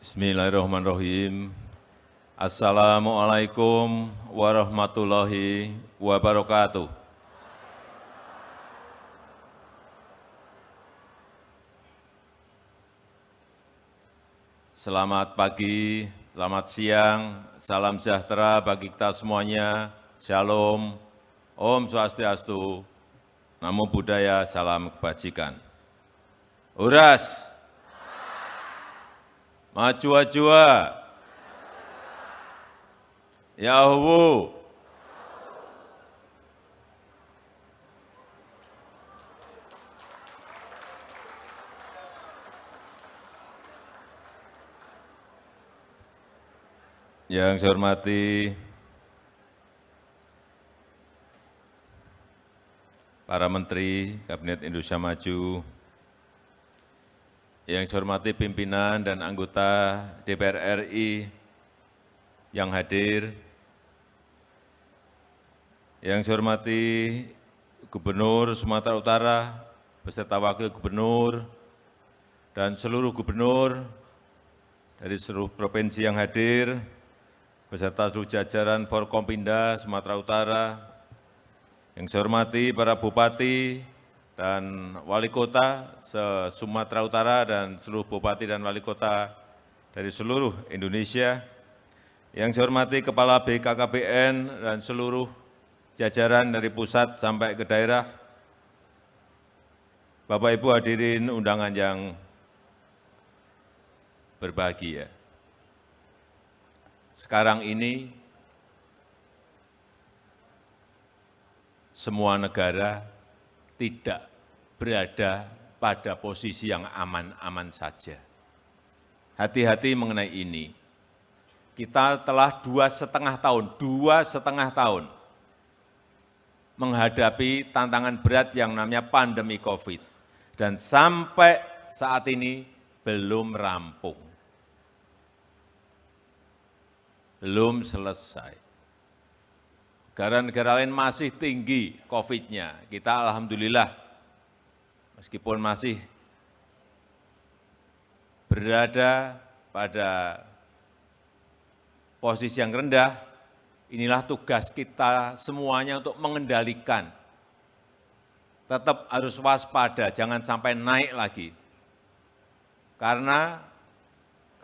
Bismillahirrahmanirrahim. Assalamualaikum warahmatullahi wabarakatuh. Selamat pagi, selamat siang, salam sejahtera bagi kita semuanya. Shalom, Om Swastiastu, Namo Buddhaya, salam kebajikan. Uras, maju-jua, Yahwu. Yang saya hormati para Menteri Kabinet Indonesia Maju, yang saya hormati pimpinan dan anggota DPR RI yang hadir, yang saya hormati Gubernur Sumatera Utara beserta Wakil Gubernur dan seluruh gubernur dari seluruh provinsi yang hadir, beserta seluruh jajaran Forkompinda Sumatera Utara, yang saya hormati para bupati dan wali kota se-Sumatera Utara dan seluruh bupati dan wali kota dari seluruh Indonesia, yang saya hormati Kepala BKKBN dan seluruh jajaran dari pusat sampai ke daerah, Bapak Ibu hadirin undangan yang berbahagia. Sekarang ini semua negara tidak berada pada posisi yang aman-aman saja. Hati-hati mengenai ini. Kita telah 2,5 tahun menghadapi tantangan berat yang namanya pandemi COVID. Dan sampai saat ini belum rampung. Belum selesai. Negara-negara lain masih tinggi COVID-nya. Kita alhamdulillah, meskipun masih berada pada posisi yang rendah, inilah tugas kita semuanya untuk mengendalikan. Tetap harus waspada, jangan sampai naik lagi. Karena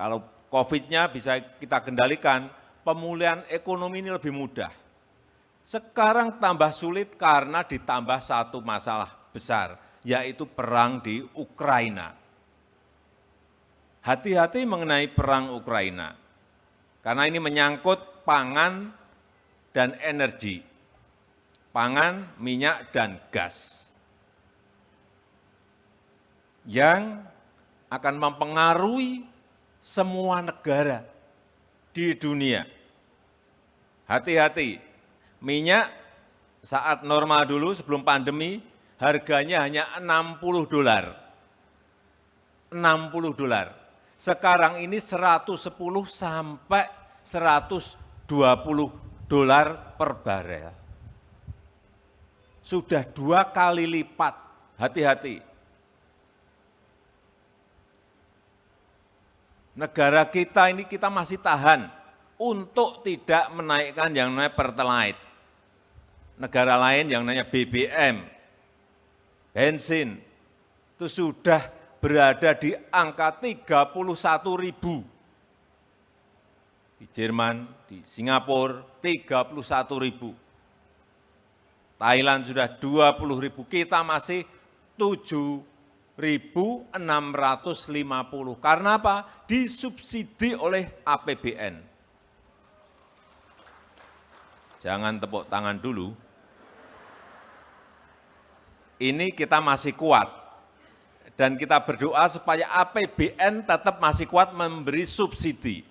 kalau COVID-nya bisa kita kendalikan, pemulihan ekonomi ini lebih mudah. Sekarang tambah sulit karena ditambah satu masalah besar, yaitu perang di Ukraina. Hati-hati mengenai perang Ukraina, karena ini menyangkut pangan dan energi, pangan, minyak, dan gas, yang akan mempengaruhi semua negara di dunia. Hati-hati, minyak saat normal dulu sebelum pandemi harganya hanya $60. $60. Sekarang ini 110 sampai $120 per barel. Sudah 2 kali lipat. Hati-hati. Negara kita ini kita masih tahan untuk tidak menaikkan yang namanya Pertalite. Negara lain yang namanya BBM, bensin, itu sudah berada di angka 31.000. Di Jerman, di Singapura, 31.000. Thailand sudah 20.000, kita masih 7.650. Karena apa? Disubsidi oleh APBN. Jangan tepuk tangan dulu. Ini kita masih kuat. Dan kita berdoa supaya APBN tetap masih kuat memberi subsidi.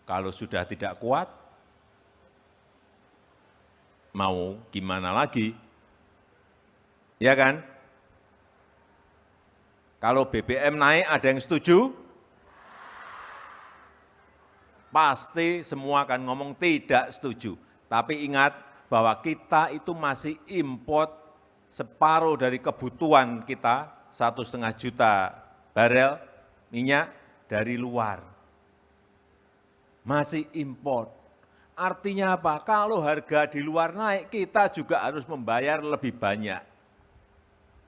Kalau sudah tidak kuat, mau gimana lagi? Ya kan? Kalau BBM naik ada yang setuju? Pasti semua akan ngomong tidak setuju. Tapi ingat bahwa kita itu masih import separuh dari kebutuhan kita, 1,5 juta barel minyak dari luar. Masih impor. Artinya apa? Kalau harga di luar naik, kita juga harus membayar lebih banyak.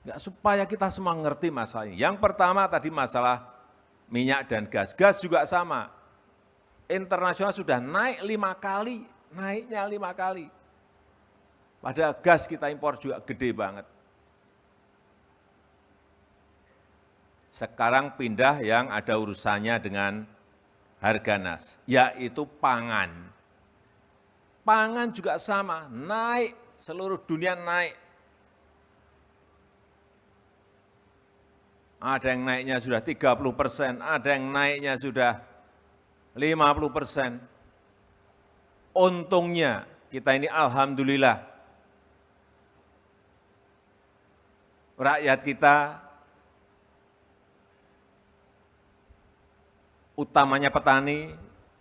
Enggak, supaya kita semua ngerti masalah ini. Yang pertama tadi masalah minyak dan gas. Gas juga sama. Internasional sudah naik 5 kali, naiknya 5 kali. Padahal gas kita impor juga gede banget. Sekarang pindah yang ada urusannya dengan Harganas, yaitu pangan. Pangan juga sama, naik, seluruh dunia naik. Ada yang naiknya sudah 30%, ada yang naiknya sudah 50%. Untungnya kita ini alhamdulillah, rakyat kita, utamanya petani,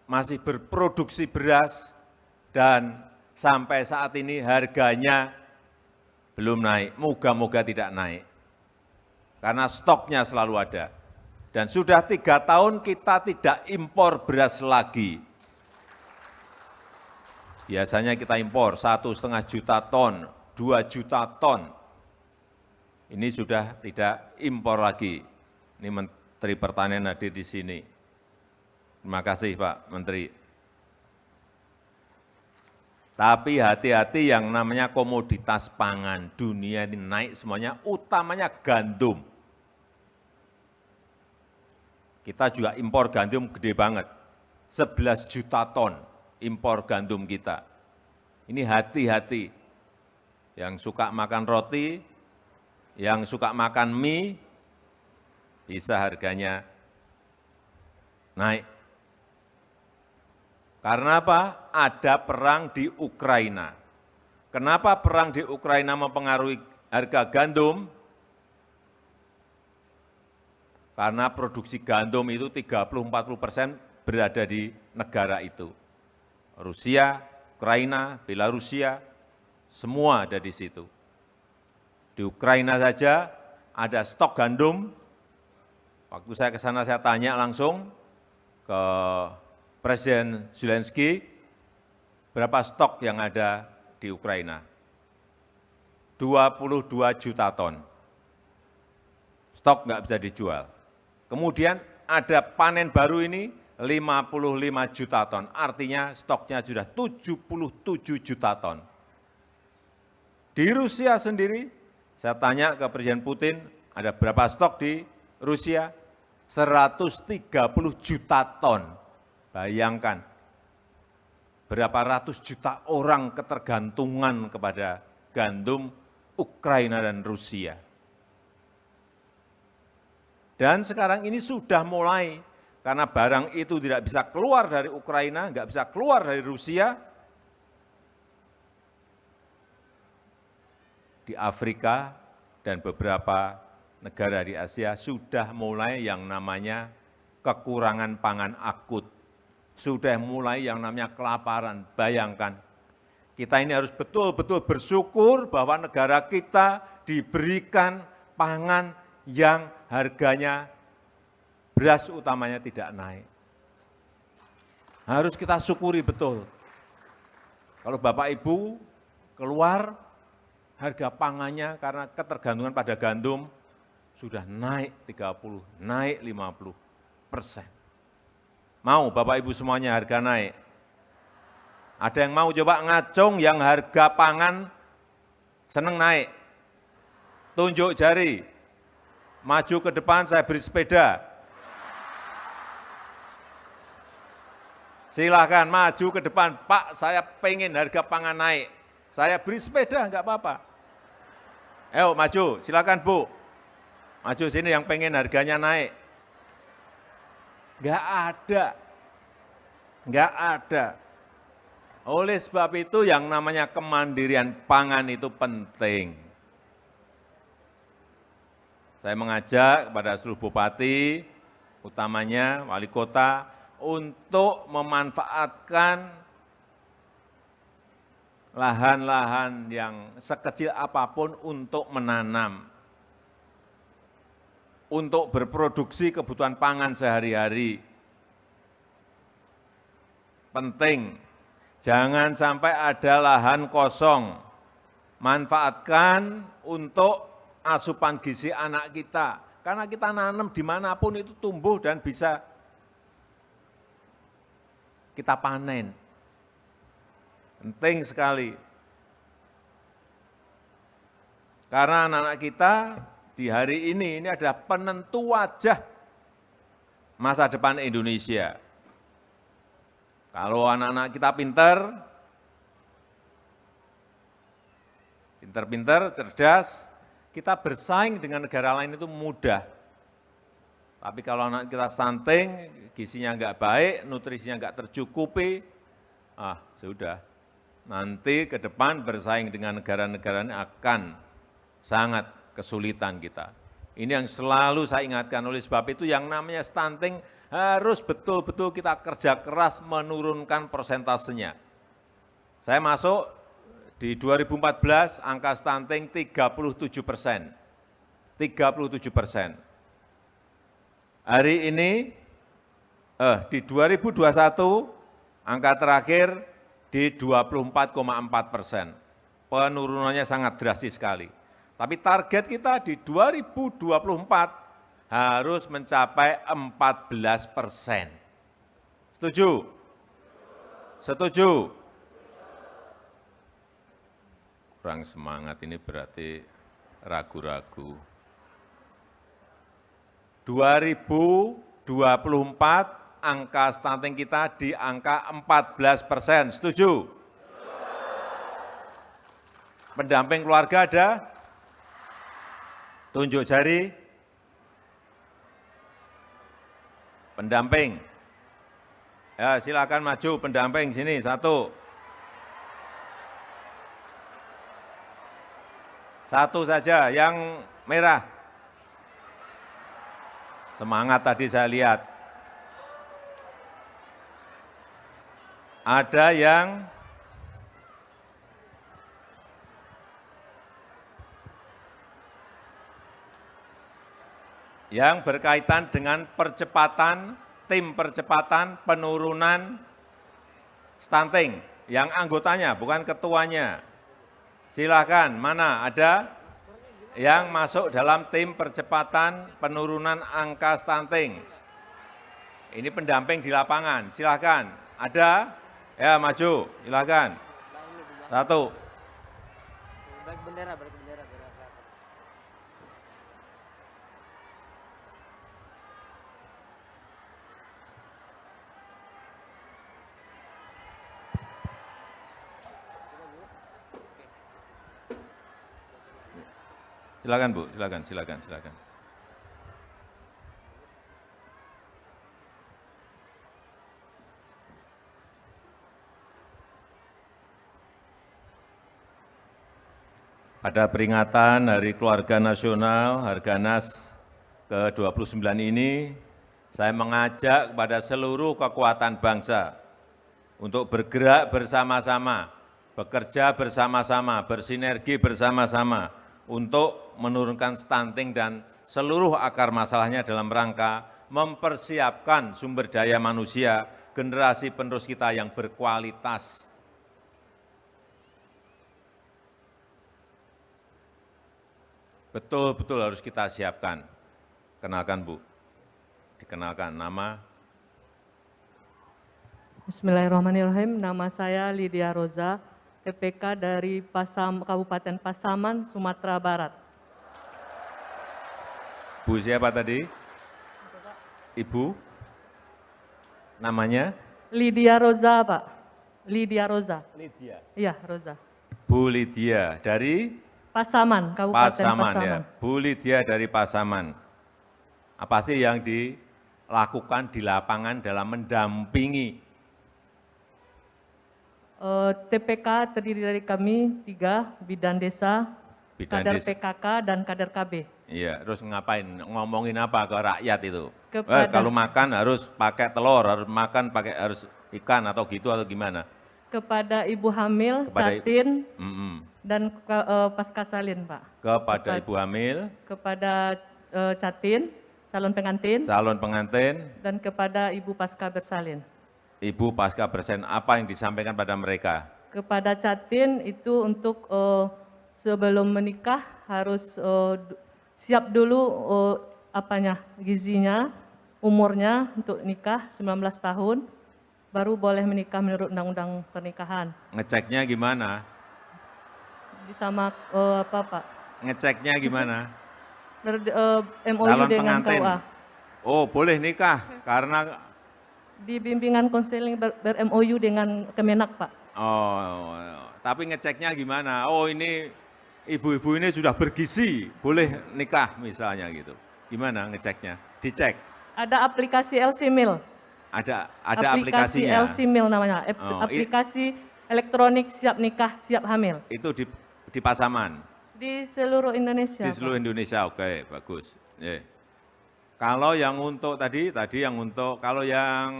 masih berproduksi beras, dan sampai saat ini harganya belum naik, moga-moga tidak naik. Karena stoknya selalu ada. Dan sudah 3 tahun kita tidak impor beras lagi. Biasanya kita impor 1,5 juta ton, 2 juta ton. Ini sudah tidak impor lagi. Ini Menteri Pertanian hadir di sini. Terima kasih Pak Menteri. Tapi hati-hati yang namanya komoditas pangan dunia ini naik semuanya, utamanya gandum. Kita juga impor gandum gede banget, 11 juta ton impor gandum kita. Ini hati-hati, yang suka makan roti, yang suka makan mie, bisa harganya naik. Karena apa? Ada perang di Ukraina. Kenapa perang di Ukraina mempengaruhi harga gandum? Karena produksi gandum itu 30-40% berada di negara itu. Rusia, Ukraina, Belarusia, semua ada di situ. Di Ukraina saja ada stok gandum. Waktu saya ke sana saya tanya langsung ke Presiden Zelensky, berapa stok yang ada di Ukraina? 22 juta ton. Stok nggak bisa dijual. Kemudian ada panen baru ini 55 juta ton, artinya stoknya sudah 77 juta ton. Di Rusia sendiri, saya tanya ke Presiden Putin, ada berapa stok di Rusia? 130 juta ton. Bayangkan, berapa ratus juta orang ketergantungan kepada gandum Ukraina dan Rusia. Dan sekarang ini sudah mulai, karena barang itu tidak bisa keluar dari Ukraina, nggak bisa keluar dari Rusia, di Afrika dan beberapa negara di Asia sudah mulai yang namanya kekurangan pangan akut. Sudah mulai yang namanya kelaparan. Bayangkan, kita ini harus betul-betul bersyukur bahwa negara kita diberikan pangan yang harganya beras utamanya tidak naik. Harus kita syukuri betul. Kalau Bapak Ibu keluar, harga pangannya karena ketergantungan pada gandum sudah naik 30, naik 50%. Mau Bapak Ibu semuanya harga naik? Ada yang mau coba ngacung yang harga pangan seneng naik? Tunjuk jari. Maju ke depan saya beri sepeda. Silahkan maju ke depan, Pak saya pengen harga pangan naik. Saya beri sepeda, enggak apa-apa. Ayo maju, silakan Bu. Maju sini yang pengen harganya naik. Enggak ada. Enggak ada. Oleh sebab itu yang namanya kemandirian pangan itu penting. Saya mengajak kepada seluruh bupati, utamanya wali kota, untuk memanfaatkan lahan-lahan yang sekecil apapun untuk menanam. untuk berproduksi kebutuhan pangan sehari-hari. Penting, jangan sampai ada lahan kosong. Manfaatkan untuk asupan gizi anak kita. Karena kita nanam dimanapun itu tumbuh dan bisa kita panen. Penting sekali. Karena anak-anak kita di hari ini adalah penentu wajah masa depan Indonesia. Kalau anak-anak kita pintar, cerdas, kita bersaing dengan negara lain itu mudah. Tapi kalau anak kita stunting, gizinya enggak baik, nutrisinya enggak tercukupi, sudah. Nanti ke depan bersaing dengan negara-negara ini akan sangat kesulitan kita. Ini yang selalu saya ingatkan, oleh sebab itu yang namanya stunting harus betul-betul kita kerja keras menurunkan persentasenya. Saya masuk di 2014 angka stunting 37%. 37%. Hari ini di 2021 angka terakhir di 24,4%. Penurunannya sangat drastis sekali. Tapi target kita di 2024 harus mencapai 14%. Setuju? Setuju? Kurang semangat ini berarti ragu-ragu. 2024 angka stunting kita di angka 14%. Setuju? Pendamping keluarga ada? Tunjuk jari. Pendamping. Ya, silakan maju pendamping sini, satu. Satu saja, yang merah. Semangat tadi saya lihat. Ada yang berkaitan dengan percepatan, tim percepatan penurunan stunting, yang anggotanya, bukan ketuanya. Silakan, mana ada yang masuk dalam tim percepatan penurunan angka stunting? Ini pendamping di lapangan, silakan. Ada? Ya, maju, silakan. Satu. Balik bendera. Silakan Bu, silakan. Pada peringatan Hari Keluarga Nasional, Harganas ke-29 ini, saya mengajak kepada seluruh kekuatan bangsa untuk bergerak bersama-sama, bekerja bersama-sama, bersinergi bersama-sama untuk menurunkan stunting dan seluruh akar masalahnya dalam rangka mempersiapkan sumber daya manusia generasi penerus kita yang berkualitas. Betul-betul harus kita siapkan. Kenalkan Bu, dikenalkan nama. Bismillahirrahmanirrahim, nama saya Lydia Roza, TPK dari Kabupaten Pasaman, Sumatera Barat. Bu siapa tadi? Ibu? Namanya? Lydia Roza, Pak. Lydia Roza. Lydia. Iya, Roza. Bu Lydia dari? Pasaman, Kabupaten Pasaman. Ya. Bu Lydia dari Pasaman. Apa sih yang dilakukan di lapangan dalam mendampingi? TPK terdiri dari kami 3, bidan desa, kader PKK, dan kader KB. Iya, terus ngapain? Ngomongin apa ke rakyat itu? Kalau Kepada, makan harus pakai telur, harus makan harus ikan atau gitu atau gimana? Kepada ibu hamil, catin, dan pasca salin, Pak. Kepada ibu hamil, kepada catin, calon pengantin, dan kepada Ibu Pasca Bersalin. Ibu pasca bersalin, apa yang disampaikan pada mereka? Kepada Catin itu untuk sebelum menikah harus siap dulu gizinya, umurnya untuk nikah 19 tahun, baru boleh menikah menurut undang-undang pernikahan. Ngeceknya gimana? Sama Pak? Ngeceknya gimana? MOU Calon dengan pengantin. KUA. Oh, boleh nikah karena Di bimbingan konseling ber-MOU dengan Kemenak, Pak. oh, tapi ngeceknya gimana? Oh, ini ibu-ibu ini sudah bergizi, boleh nikah misalnya gitu. Gimana ngeceknya? Dicek. Ada aplikasi LC-Mil. Ada Aplikasi aplikasinya. LC-Mil namanya. Oh, Aplikasi elektronik siap nikah, siap hamil. Itu di Pasaman. Di seluruh Indonesia. Di seluruh Indonesia, oke, bagus. Kalau yang untuk tadi yang untuk, kalau yang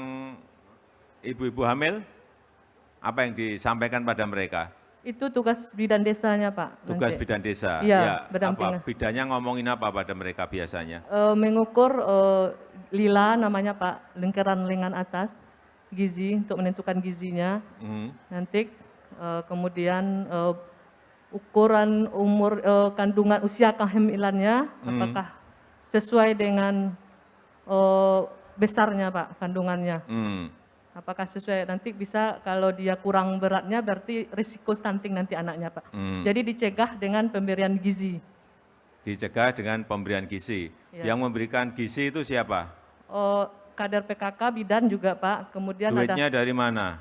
ibu-ibu hamil, apa yang disampaikan pada mereka? Itu tugas bidan desanya, Pak. Tugas nanti. bidan desa. Iya, Ya, berdampingan. apa? Bidannya ngomongin apa pada mereka biasanya? Mengukur lila namanya, Pak, lingkaran lengan atas, gizi untuk menentukan gizinya. Nanti kemudian ukuran umur kandungan usia kehamilannya, apakah sesuai dengan besarnya, Pak, kandungannya. Apakah sesuai, nanti bisa kalau dia kurang beratnya berarti risiko stunting nanti anaknya, Pak. Jadi dicegah dengan pemberian gizi. Dicegah dengan pemberian gizi. Ya. Yang memberikan gizi itu siapa? Kader PKK, bidan juga, Pak. Kemudian Duitnya ada dari mana?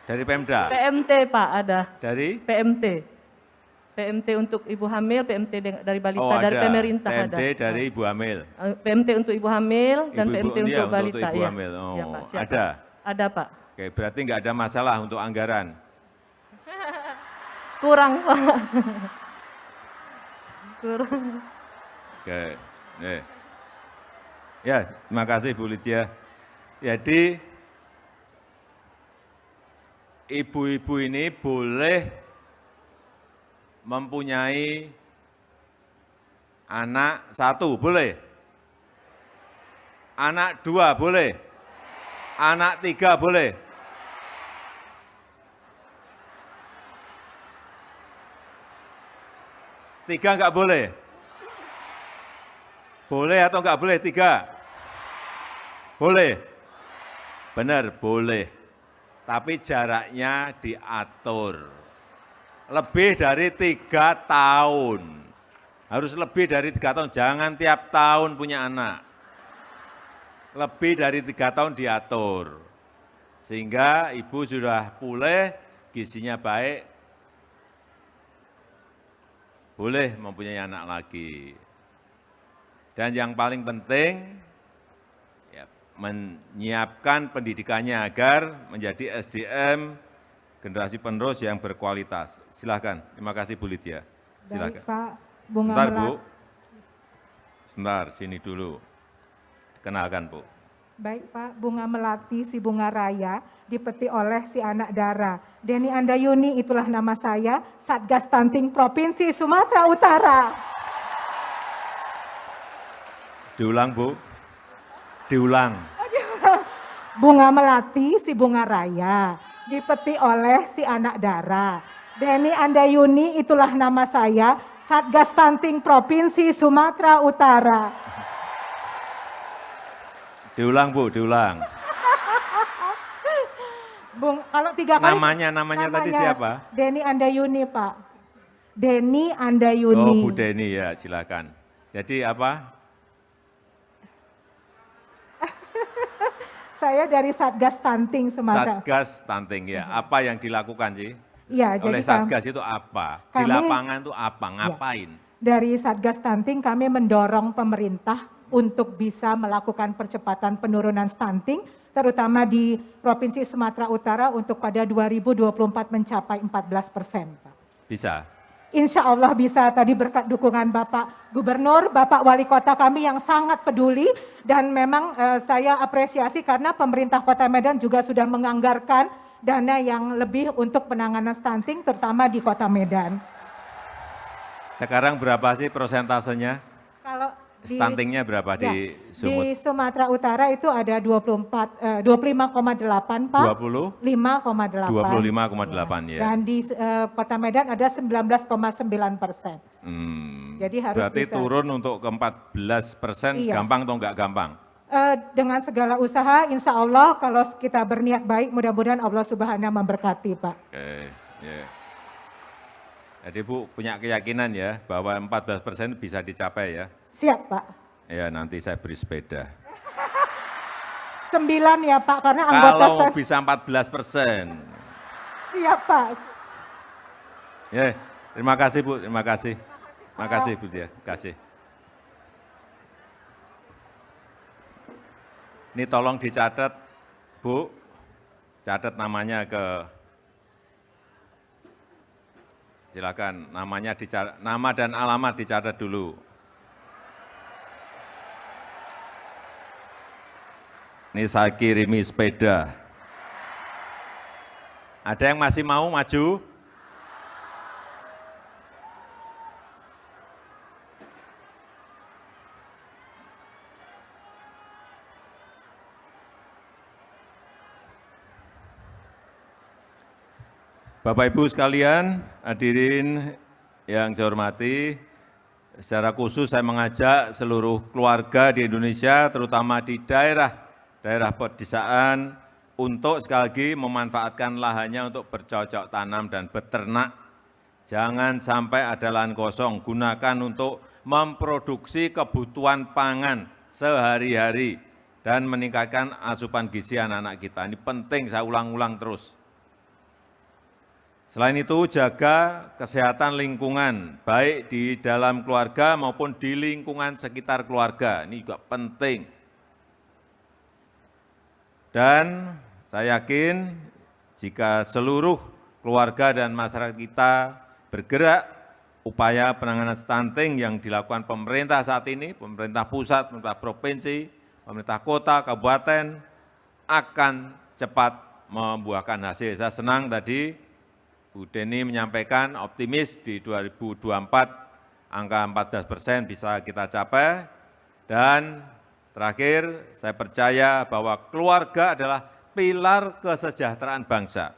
Dari Pemda? PMT, Pak, ada. Dari? PMT. PMT untuk ibu hamil, PMT dari balita, Oh, dari ada. pemerintah PMD ada. dari ibu hamil. PMT untuk ibu hamil dan Ibu-ibu, PMT iya, untuk untuk balita. ibu Iya. hamil. Oh, Iya, Pak, siap, ada? Pak. Ada, Pak. Oke, berarti nggak ada masalah untuk anggaran. Kurang, Pak. Kurang. Oke. Ya, terima kasih Bu Lydia. Jadi, ibu-ibu ini boleh mempunyai anak 1, boleh? Anak 2, boleh? Anak 3, boleh? Tiga enggak boleh? Boleh atau enggak boleh 3? Boleh? Benar, boleh. Tapi jaraknya diatur. Lebih dari 3 tahun. Harus lebih dari 3 tahun, jangan tiap tahun punya anak. Lebih dari 3 tahun diatur. Sehingga ibu sudah pulih, gizinya baik, boleh mempunyai anak lagi. Dan yang paling penting, ya, menyiapkan pendidikannya agar menjadi SDM generasi penerus yang berkualitas. Silakan, terima kasih Bu Lydia. Silakan. Baik, Pak. Bunga Sebentar Bu, sebentar sini dulu. Kenalkan Bu. Baik Pak, Bunga Melati si Bunga Raya dipetik oleh si anak Dara. Deni Andayuni itulah nama saya, Satgas Stunting Provinsi Sumatera Utara. Diulang Bu, diulang. Bunga Melati si Bunga Raya dipetik oleh si anak Dara. Deni Andayuni itulah nama saya, Satgas Stunting Provinsi Sumatera Utara. Diulang Bu, diulang. Bung, kalau 3 kali. Namanya tadi siapa? Deni Andayuni Pak. Deni Andayuni. Oh Bu Deni ya, silakan. Jadi apa? Saya dari Satgas Stunting Sumatera. Satgas Stunting ya. Apa yang dilakukan sih? Iya, Oleh jadi Satgas itu apa? Di kami- lapangan itu apa? Ngapain? dari Satgas Stunting kami mendorong pemerintah untuk bisa melakukan percepatan penurunan stunting, terutama di Provinsi Sumatera Utara untuk pada 2024 mencapai 14%. Pak. Bisa? Insya Allah bisa, tadi berkat dukungan Bapak Gubernur, Bapak Wali Kota kami yang sangat peduli, dan memang saya apresiasi karena pemerintah Kota Medan juga sudah menganggarkan dana yang lebih untuk penanganan stunting terutama di Kota Medan. Sekarang berapa sih persentasenya? stuntingnya berapa di Sumut? Di Sumatera Utara itu ada 25,8 Pak. 25,8 ya. Dan di Kota Medan ada 19,9%. Jadi harus berarti bisa. turun untuk ke 14%, Iya. gampang atau enggak gampang? Dengan segala usaha, insya Allah kalau kita berniat baik, mudah-mudahan Allah Subhanahu memberkati Pak. Oke, ya. Jadi Bu punya keyakinan ya bahwa 14% bisa dicapai ya? Siap Pak. Ya nanti saya beri sepeda. 9 ya Pak, karena anggota Kalau saya. bisa 14%. Siap Pak. Ya, terima kasih Bu, terima kasih. Terima kasih Bu Dia, terima kasih. Ini tolong dicatat Bu, catat namanya silakan namanya dicatat, nama dan alamat dicatat dulu. Ini saya kirimi sepeda. Ada yang masih mau maju? Bapak Ibu sekalian, hadirin yang saya hormati, secara khusus saya mengajak seluruh keluarga di Indonesia, terutama di daerah pedesaan, untuk sekali lagi memanfaatkan lahannya untuk bercocok tanam dan beternak. Jangan sampai ada lahan kosong, gunakan untuk memproduksi kebutuhan pangan sehari-hari dan meningkatkan asupan gizi anak-anak kita. Ini penting, saya ulang-ulang terus. Selain itu, jaga kesehatan lingkungan, baik di dalam keluarga maupun di lingkungan sekitar keluarga. Ini juga penting. Dan saya yakin jika seluruh keluarga dan masyarakat kita bergerak, upaya penanganan stunting yang dilakukan pemerintah saat ini, pemerintah pusat, pemerintah provinsi, pemerintah kota, kabupaten, akan cepat membuahkan hasil. Saya senang tadi Bu Deni menyampaikan optimis di 2024 angka 14% bisa kita capai. Dan terakhir, saya percaya bahwa keluarga adalah pilar kesejahteraan bangsa.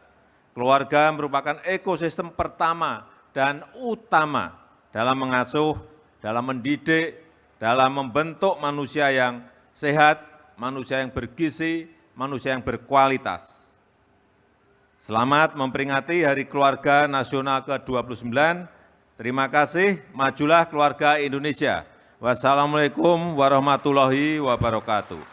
Keluarga merupakan ekosistem pertama dan utama dalam mengasuh, dalam mendidik, dalam membentuk manusia yang sehat, manusia yang bergizi, manusia yang berkualitas. Selamat memperingati Hari Keluarga Nasional ke-29. Terima kasih, majulah keluarga Indonesia. Wassalamualaikum warahmatullahi wabarakatuh.